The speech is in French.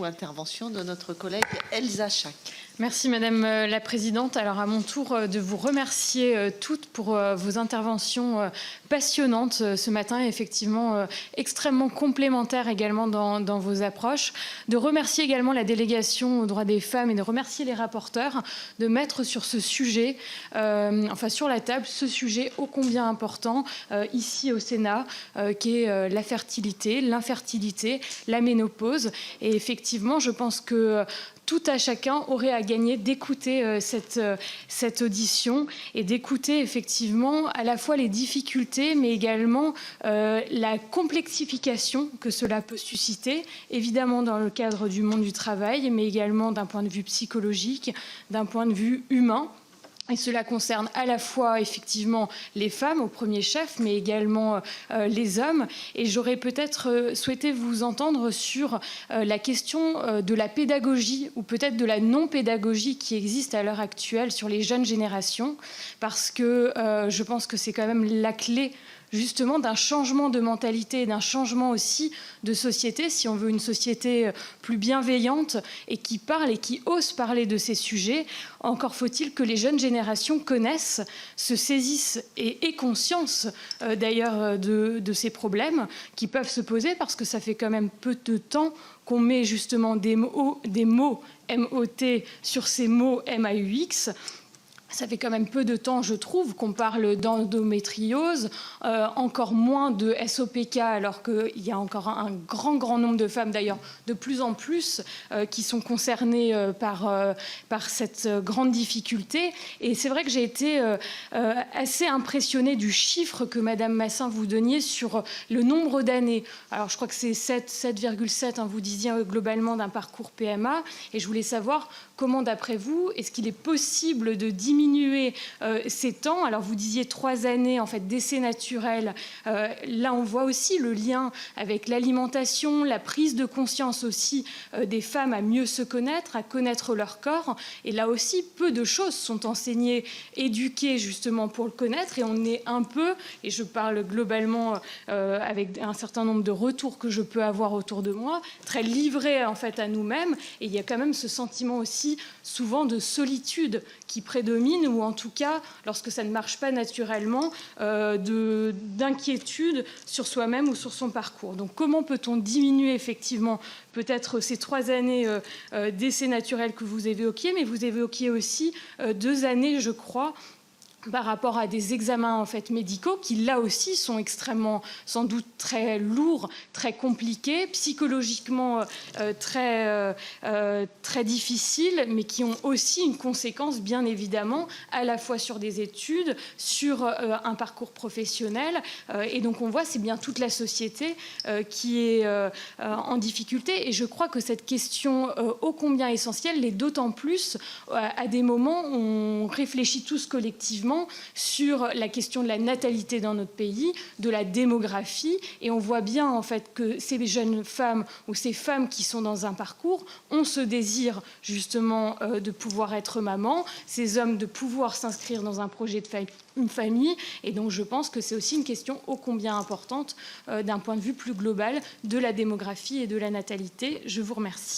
l'intervention de notre collègue Elsa Schack. Merci Madame la Présidente. Alors à mon tour de vous remercier toutes pour vos interventions passionnantes ce matin, effectivement extrêmement complémentaires également dans vos approches. De remercier également la délégation aux droits des femmes et de remercier les rapporteurs de mettre sur ce sujet, sur la table, ce sujet ô combien important ici au Sénat, qui est la fertilité, l'infertilité, la ménopause. Et effectivement, je pense que tout à chacun aurait à gagner d'écouter cette audition et d'écouter effectivement à la fois les difficultés mais également la complexification que cela peut susciter, évidemment dans le cadre du monde du travail, mais également d'un point de vue psychologique, d'un point de vue humain. Et cela concerne à la fois effectivement les femmes au premier chef, mais également les hommes. Et j'aurais peut-être souhaité vous entendre sur la question de la pédagogie ou peut-être de la non-pédagogie qui existe à l'heure actuelle sur les jeunes générations, parce que je pense que c'est quand même la clé justement d'un changement de mentalité, d'un changement aussi de société, si on veut une société plus bienveillante et qui parle et qui ose parler de ces sujets. Encore faut-il que les jeunes générations connaissent, se saisissent et aient conscience d'ailleurs de ces problèmes qui peuvent se poser, parce que ça fait quand même peu de temps qu'on met justement des mots M-O-T sur ces mots M-A-U-X. Ça fait quand même peu de temps, je trouve, qu'on parle d'endométriose, encore moins de SOPK, alors qu'il y a encore un grand nombre de femmes, d'ailleurs de plus en plus, qui sont concernées par cette grande difficulté. Et c'est vrai que j'ai été assez impressionnée du chiffre que Madame Massin vous donniez sur le nombre d'années. Alors je crois que c'est 7,7, vous disiez globalement, d'un parcours PMA. Et je voulais savoir comment, d'après vous, est-ce qu'il est possible de diminuer ces temps? Alors vous disiez 3 années en fait d'essai naturel. Là on voit aussi le lien avec l'alimentation, la prise de conscience aussi des femmes à mieux se connaître, à connaître leur corps. Et là aussi peu de choses sont enseignées, éduquées justement pour le connaître. Et on est un peu, et je parle globalement avec un certain nombre de retours que je peux avoir autour de moi, très livrés en fait à nous-mêmes. Et il y a quand même ce sentiment aussi souvent de solitude qui prédomine, ou en tout cas, lorsque ça ne marche pas naturellement, d'inquiétude sur soi-même ou sur son parcours. Donc comment peut-on diminuer effectivement peut-être ces 3 années d'essai naturel que vous évoquiez, mais vous évoquiez aussi 2 années, je crois, par rapport à des examens en fait médicaux qui là aussi sont extrêmement, sans doute très lourds, très compliqués, psychologiquement très difficiles, mais qui ont aussi une conséquence bien évidemment à la fois sur des études, sur un parcours professionnel. Et donc on voit c'est bien toute la société qui est en difficulté. Et je crois que cette question ô combien essentielle l'est d'autant plus à des moments où on réfléchit tous collectivement sur la question de la natalité dans notre pays, de la démographie. Et on voit bien en fait que ces jeunes femmes ou ces femmes qui sont dans un parcours ont ce désir justement de pouvoir être maman, ces hommes de pouvoir s'inscrire dans un projet de une famille. Et donc je pense que c'est aussi une question ô combien importante d'un point de vue plus global de la démographie et de la natalité. Je vous remercie.